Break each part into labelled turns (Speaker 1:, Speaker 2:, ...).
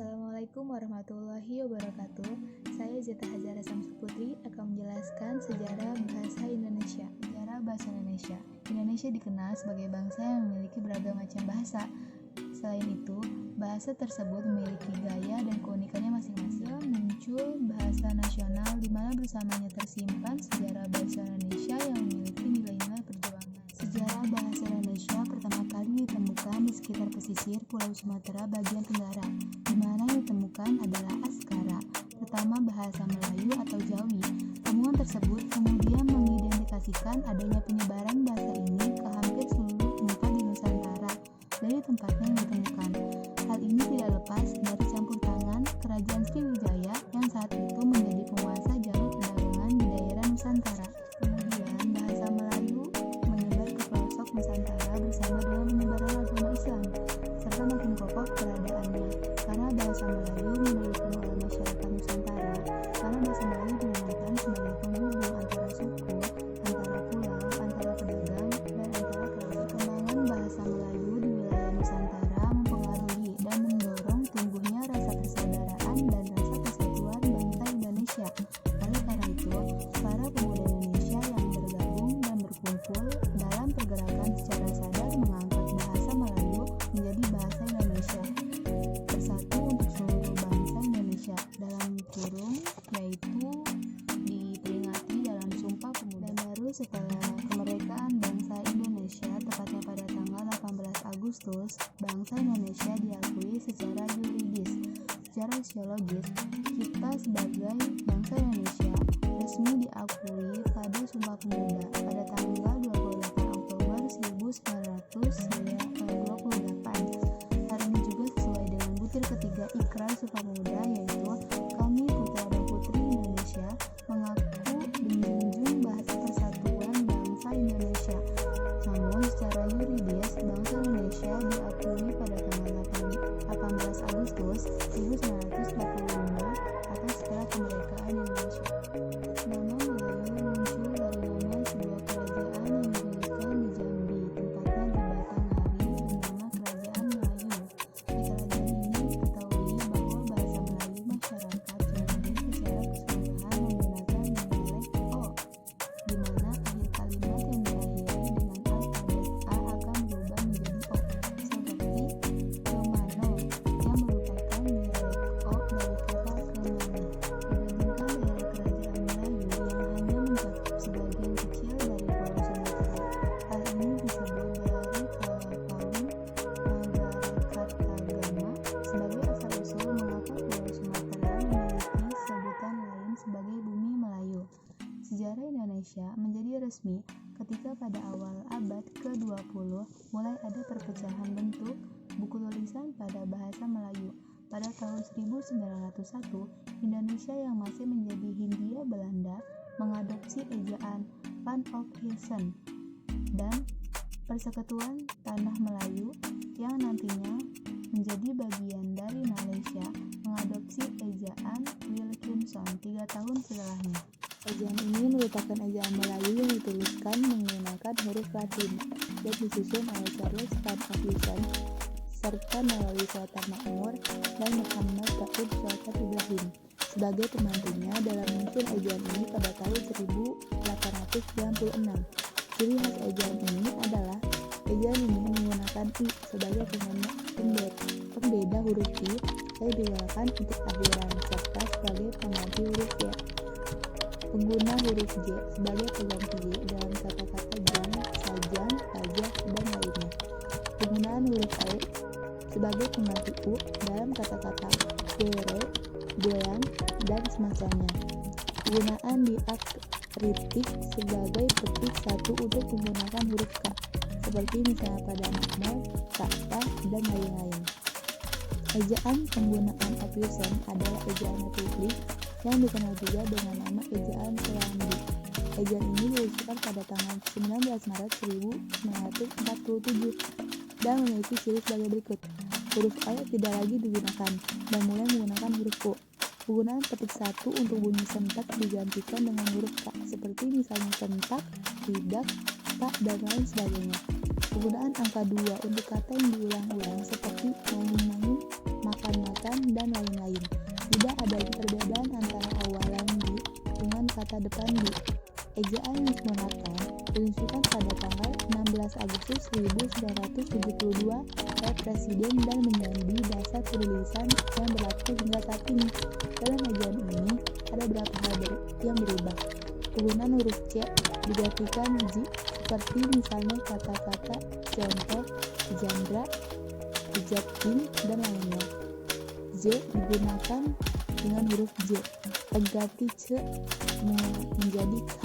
Speaker 1: Assalamualaikum warahmatullahi wabarakatuh. Saya Zeta Hazara Samsu Putri akan menjelaskan sejarah bahasa Indonesia. Sejarah bahasa Indonesia. Indonesia dikenal sebagai bangsa yang memiliki beragam macam bahasa. Selain itu, bahasa tersebut memiliki gaya dan keunikannya masing-masing. Muncul bahasa nasional di mana bersamanya tersimpan sejarah bahasa Indonesia yang memiliki nilai-nilai perjuangan. Sejarah bahasa Indonesia pertama kali ditemukan di sekitar pesisir Pulau Sumatera bagian tenggara, di mana yang ditemukan adalah Askara, pertama bahasa Melayu atau Jawi. Temuan tersebut kemudian mengidentifikasikan adanya penyebaran bahasa ini ke hampir seluruh tempat di Nusantara dari tempatnya yang ditemukan. Hal ini tidak lepas dari campur tangan Kerajaan Sriwijaya yang saat itu menjadi penguasa jalur perdagangan di daerah Nusantara. Kemudian bahasa Melayu menyebar ke pelosok Nusantara bersama dengan penyebaran agama Islam, serta makin kokoh keberadaannya karena bahasa Melayu didukung oleh masyarakat Nusantara, karena bahasa Melayu digunakan sebagai penghubung antara suku, antara pulau, antara pedagang, dan antara kerajaan. Perkembangan bahasa Melayu di wilayah Nusantara mempengaruhi dan mendorong tumbuhnya rasa persaudaraan dan rasa persatuan bangsa Indonesia. Oleh karena itu, para pemuda Indonesia yang bergabung dan berkumpul dalam pergerakan secara sadar mengangkat bahasa Melayu menjadi bahasa Indonesia bersatu untuk seluruh bangsa Indonesia dalam kurung, yaitu diperingati dalam Sumpah Pemuda. Dan baru setelah kemerdekaan bangsa Indonesia, tepatnya pada tanggal 18 Agustus, bangsa Indonesia diakui secara yuridis. Secara sosiologis, kita sebagai bangsa Indonesia resmi diakui pada Sumpah Pemuda pada tanggal 28 Oktober 1928. Hari ini juga sesuai dengan butir ketiga Ikrar Sumpah Pemuda, yaitu kami putra dan putri Indonesia mengaku menjunjung bahasa persatuan bangsa Indonesia. Namun secara yuridis, bangsa Indonesia diakui pada tanggal 18 Agustus 1945 atau setelah kemerdekaan Indonesia. Nama Melayu muncul dari nama sebuah kerajaan yang didirikan di Jambi, tempatnya di Batanghari, bernama Kerajaan Melayu. Di kerajaan ini diketahui bahwa bahasa Melayu masyarakat Jambi secara keseluruhan menggunakan dialek O, di mana akhir kalimat yang diakhiri dengan alfabet A akan berubah menjadi O, seperti kemano yang merupakan dialek O dari kata kemana. Dibandingkan daerah kerajaan Melayu yang hanya mencakup sebagian kecil dari Pulau Sumatera, hal ini disebut dari kaum Nagarakartagama sebagai asal-usul mengapa Pulau Sumatera memiliki sebutan lain sebagai Bumi Melayu. Sejarah Indonesia menjadi resmi ketika pada awal abad ke-20 mulai ada perpecahan bentuk buku tulisan pada bahasa Melayu. Pada tahun 1901, Indonesia yang masih menjadi Hindia Belanda mengadopsi ejaan Van of Heesen dan Persekutuan Tanah Melayu yang nantinya menjadi bagian dari Malaysia mengadopsi ejaan Wilkinson 3 tahun setelahnya. Ejaan ini merupakan ejaan Melayu yang dituliskan menggunakan huruf Latin dan disusun oleh Charles Van of Heesen serta melalui Sultan Makmur dan Muhammad Daud Sultan Ibrahim sebagai pembantunya dalam menyusun ejaan ini pada tahun 1896. Ciri khas ejaan ini adalah ejaan ini menggunakan I sebagai pembeda huruf I yang digunakan untuk akhiran serta sebagai pengganti huruf Y. Pengguna huruf J sebagai pengganti Y dalam kata-kata jam, sajan, pajak, dan lainnya. Penggunaan huruf E sebagai pengganti U dalam kata-kata kere, goyang, dan semacamnya. Penggunaan diakritik sebagai petik satu untuk menggunakan huruf K, seperti misalnya pada makna, kata, dan lain-lain. Ejaan penggunaan Ophusen adalah ejaan republik yang dikenal juga dengan nama ejaan Selandia. Ejaan ini diluncurkan pada tanggal 19 Maret 1947 dan memiliki ciri sebagai berikut. Huruf E tidak lagi digunakan dan mulai menggunakan huruf O. Penggunaan petik satu untuk bunyi sentak digantikan dengan huruf K, seperti misalnya sentak, tidak, tak, dan lain sebagainya. Penggunaan angka 2 untuk kata yang diulang-ulang seperti main-main, makan kehormatan, dan lain-lain. Tidak adanya perbedaan antara awalan di dengan kata depan di. Ejaan Wisnu-Nathan diluncurkan pada tanggal 16 Agustus 1972 oleh Presiden dan menjadi dasar penulisan yang berlaku hingga saat ini. Dalam ejaan ini ada beberapa hal yang berubah. Penggunaan huruf C digantikan J, seperti misalnya kata-kata contoh, jandra, jatim, dan lainnya. Z digunakan dengan huruf J, pengganti C menjadi K,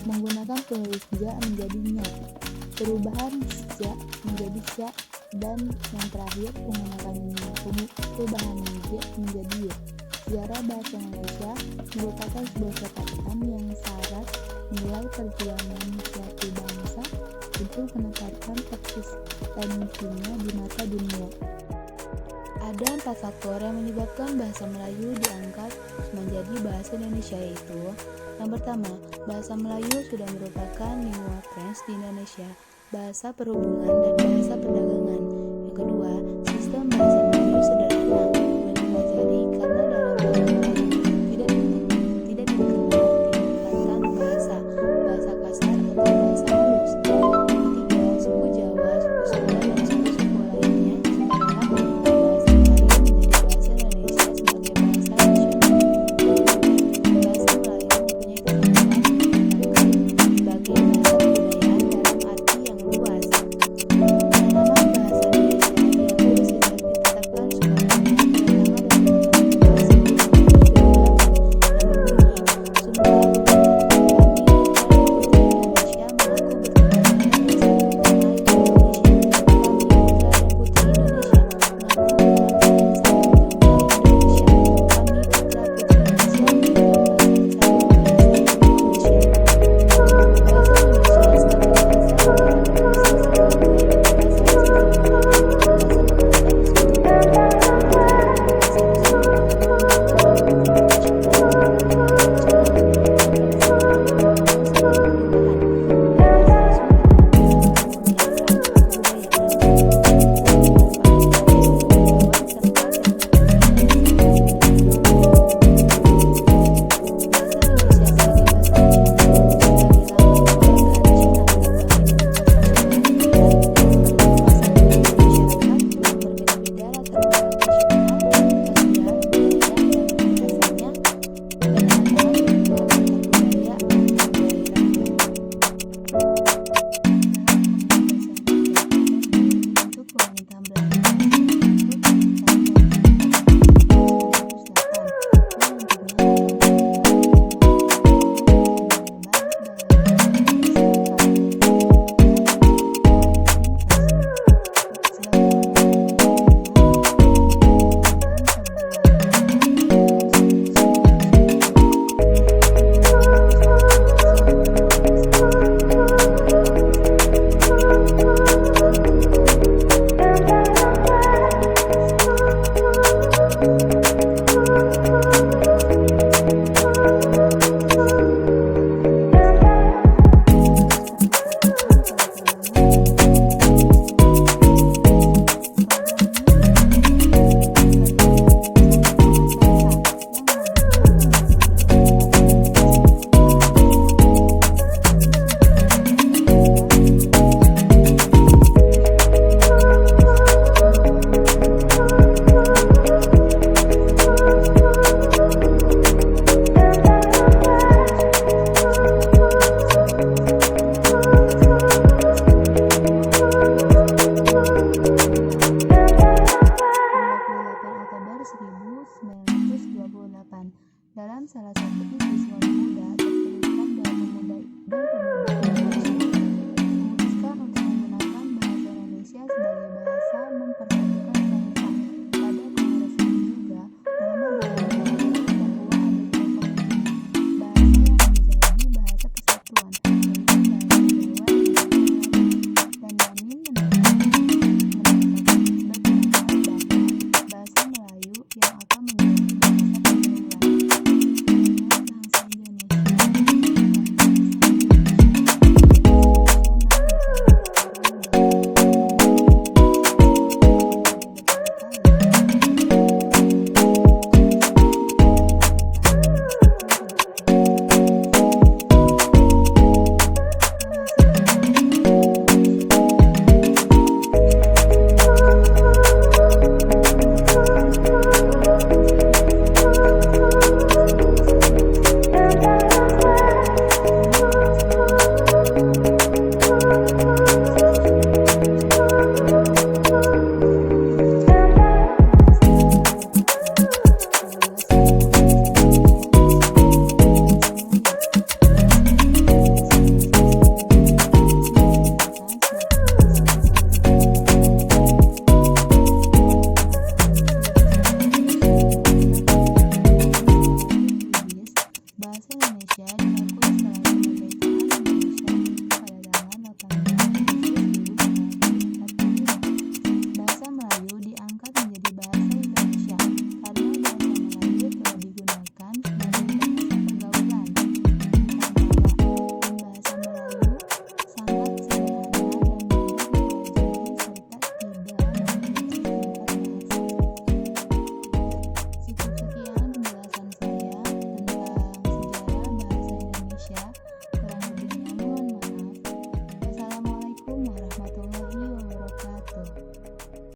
Speaker 1: menggunakan penulis ja menjadi nya, perubahan ja menjadi sya, dan yang terakhir perubahan j menjadi y. Sejarah bahasa Indonesia merupakan sebuah catatan yang syarat nilai perjuangan suatu bangsa untuk menetapkan eksistensinya di mata dunia. Ada 4 faktor yang menyebabkan bahasa Melayu diangkat menjadi bahasa Indonesia, yaitu: yang pertama, bahasa Melayu sudah merupakan lingua franca di Indonesia, bahasa perhubungan dan bahasa perdagangan. Yang kedua,